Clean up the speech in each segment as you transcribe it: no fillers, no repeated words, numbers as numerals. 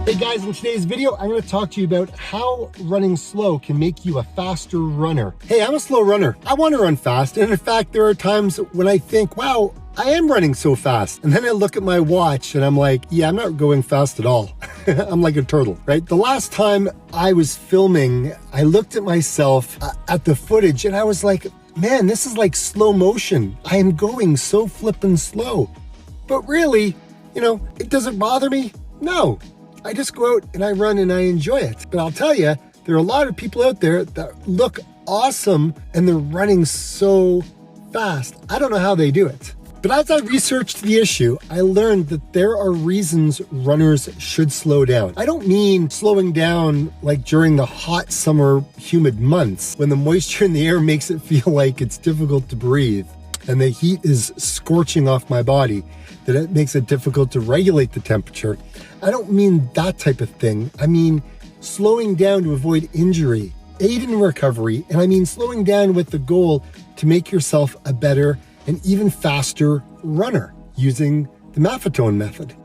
Hey guys, in today's video, I'm going to talk to you about how running slow can make you a faster runner. Hey, I'm a slow runner. I want to run fast. And in fact, there are times when I think, wow, I am running so fast. And then I look at my watch and I'm like, yeah, I'm not going fast at all. I'm like a turtle, right? The last time I was filming, I looked at myself at the footage and I was like, man, this is like slow motion. I am going so flippin' slow. But really, it doesn't bother me. No. I just go out and I run and I enjoy it. But I'll tell you, there are a lot of people out there that look awesome and they're running so fast. I don't know how they do it. But as I researched the issue, I learned that there are reasons runners should slow down. I don't mean slowing down like during the hot summer humid months when the moisture in the air makes it feel like it's difficult to breathe and the heat is scorching off my body, that it makes it difficult to regulate the temperature. I don't mean that type of thing. I mean slowing down to avoid injury, aid in recovery, and I mean slowing down with the goal to make yourself a better and even faster runner using the Maffetone Method.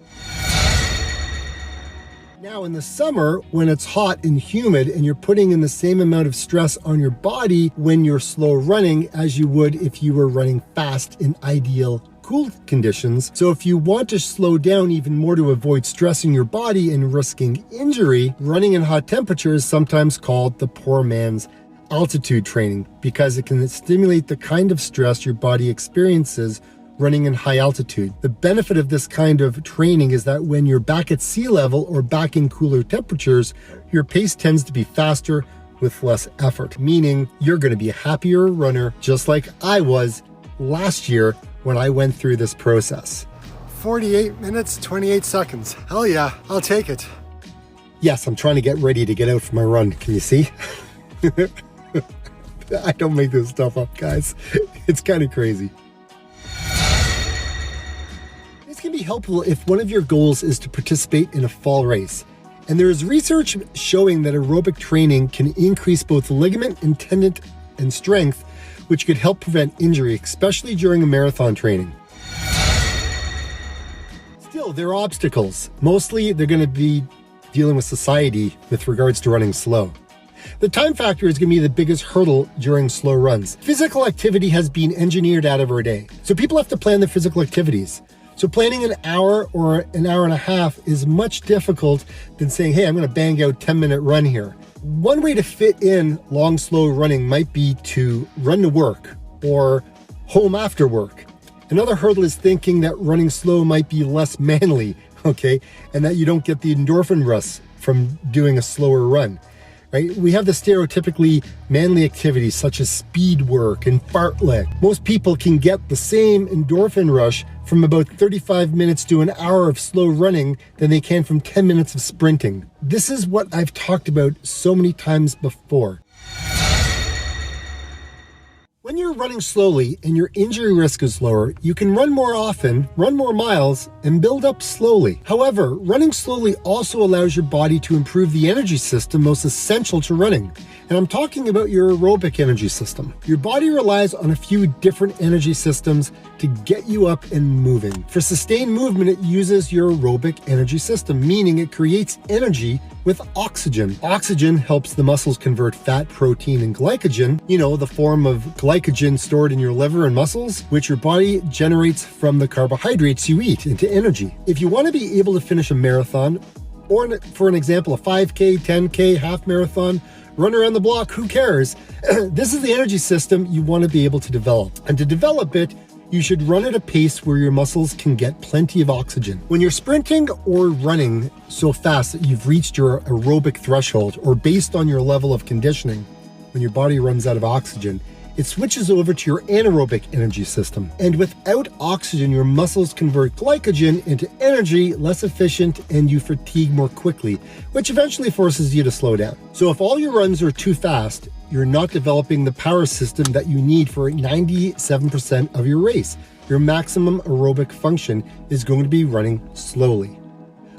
Now in the summer, when it's hot and humid and you're putting in the same amount of stress on your body when you're slow running as you would if you were running fast in ideal cool conditions. So if you want to slow down even more to avoid stressing your body and risking injury, running in hot temperature is sometimes called the poor man's altitude training because it can stimulate the kind of stress your body experiences running in high altitude. The benefit of this kind of training is that when you're back at sea level or back in cooler temperatures, your pace tends to be faster with less effort, meaning you're going to be a happier runner, just like I was last year when I went through this process. 48 minutes, 28 seconds. Hell yeah, I'll take it. Yes, I'm trying to get ready to get out for my run. Can you see? I don't make this stuff up, guys. It's kind of crazy. This can be helpful if one of your goals is to participate in a fall race. And there is research showing that aerobic training can increase both ligament and tendon and strength, which could help prevent injury, especially during a marathon training. Still, there are obstacles. Mostly, they're going to be dealing with society with regards to running slow. The time factor is going to be the biggest hurdle during slow runs. Physical activity has been engineered out of our day. So people have to plan their physical activities. So planning an hour or an hour and a half is much difficult than saying, hey, I'm going to bang out 10-minute run here. One way to fit in long, slow running might be to run to work or home after work. Another hurdle is thinking that running slow might be less manly, okay? And that you don't get the endorphin rush from doing a slower run. Right? We have the stereotypically manly activities such as speed work and fartlek. Most people can get the same endorphin rush from about 35 minutes to an hour of slow running than they can from 10 minutes of sprinting. This is what I've talked about so many times before. When you're running slowly and your injury risk is lower, you can run more often, run more miles, and build up slowly. However, running slowly also allows your body to improve the energy system most essential to running. And I'm talking about your aerobic energy system. Your body relies on a few different energy systems to get you up and moving. For sustained movement, it uses your aerobic energy system, meaning it creates energy with oxygen. Oxygen helps the muscles convert fat, protein, and glycogen, the form of glycogen stored in your liver and muscles, which your body generates from the carbohydrates you eat into energy. If you want to be able to finish a marathon, or for an example, a 5K, 10K, half marathon, run around the block, who cares? This is the energy system you want to be able to develop. And to develop it, you should run at a pace where your muscles can get plenty of oxygen. When you're sprinting or running so fast that you've reached your aerobic threshold, or based on your level of conditioning, when your body runs out of oxygen, it switches over to your anaerobic energy system. And without oxygen, your muscles convert glycogen into energy less efficient and you fatigue more quickly, which eventually forces you to slow down. So if all your runs are too fast, you're not developing the power system that you need for 97% of your race. Your maximum aerobic function is going to be running slowly.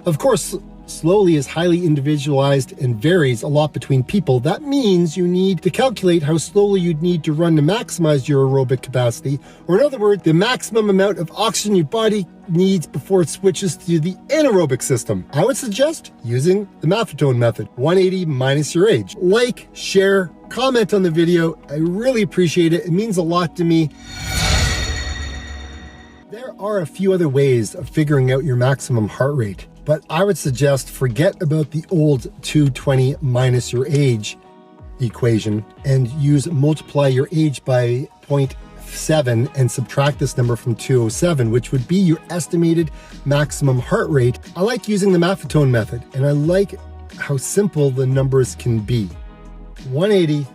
Of course, slowly is highly individualized and varies a lot between people. That means you need to calculate how slowly you'd need to run to maximize your aerobic capacity, or in other words, the maximum amount of oxygen your body needs before it switches to the anaerobic system. I would suggest using the Maffetone Method, 180 minus your age. Like, share, comment on the video. I really appreciate it. It means a lot to me. There are a few other ways of figuring out your maximum heart rate, but I would suggest forget about the old 220 minus your age equation and multiply your age by 0.7 and subtract this number from 207, which would be your estimated maximum heart rate. I like using the Maffetone method, and I like how simple the numbers can be. 180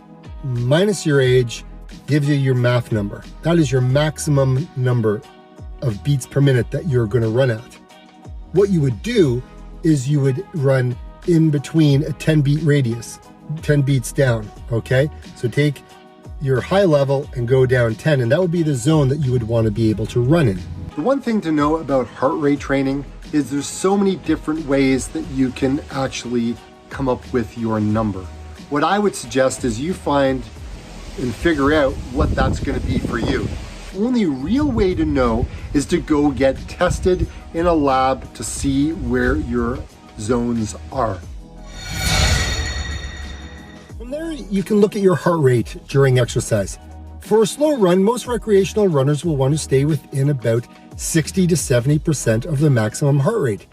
minus your age gives you your MAF number. That is your maximum number of beats per minute that you're going to run at. What you would do is you would run in between a 10 beat radius, 10 beats down, okay? So take your high level and go down 10, and that would be the zone that you would want to be able to run in. The one thing to know about heart rate training is there's so many different ways that you can actually come up with your number. What I would suggest is you find and figure out what that's going to be for you. The only real way to know is to go get tested in a lab to see where your zones are. From there, you can look at your heart rate during exercise. For a slow run, most recreational runners will want to stay within about 60 to 70% of the maximum heart rate.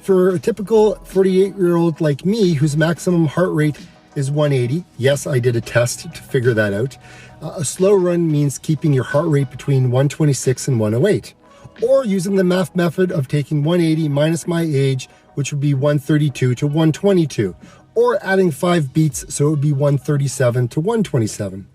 For a typical 48-year-old like me, whose maximum heart rate is 180, yes, I did a test to figure that out. A slow run means keeping your heart rate between 126 and 108, or using the MAF method of taking 180 minus my age, which would be 132 to 122, or adding 5 beats, so it would be 137 to 127.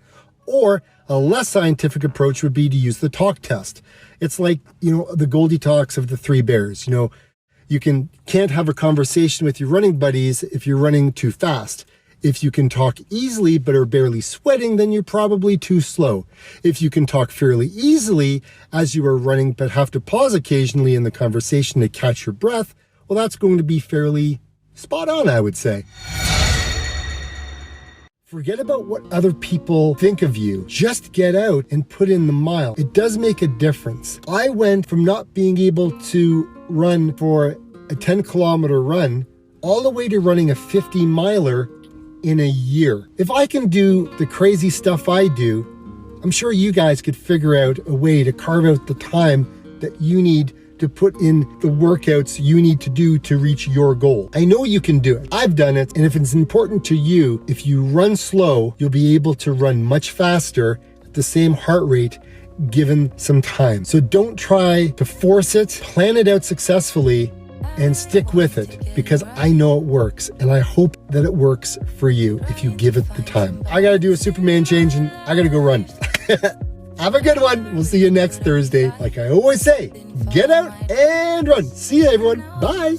Or a less scientific approach would be to use the talk test. It's like, the Goldilocks of the 3 bears. You can't have a conversation with your running buddies if you're running too fast. If you can talk easily but are barely sweating, then you're probably too slow. If you can talk fairly easily as you are running but have to pause occasionally in the conversation to catch your breath, well, that's going to be fairly spot on, I would say. Forget about what other people think of you. Just get out and put in the mile. It does make a difference. I went from not being able to run for a 10-kilometer run all the way to running a 50-miler in a year. If I can do the crazy stuff I do, I'm sure you guys could figure out a way to carve out the time that you need to put in the workouts you need to do to reach your goal. I know you can do it. I've done it. And if it's important to you, if you run slow, you'll be able to run much faster at the same heart rate given some time. So don't try to force it. Plan it out successfully and stick with it, because I know it works, and I hope that it works for you if you give it the time. I gotta do a Superman change and I gotta go run. Have a good one. We'll see you next Thursday. Like I always say, get out and run. See you, everyone. Bye.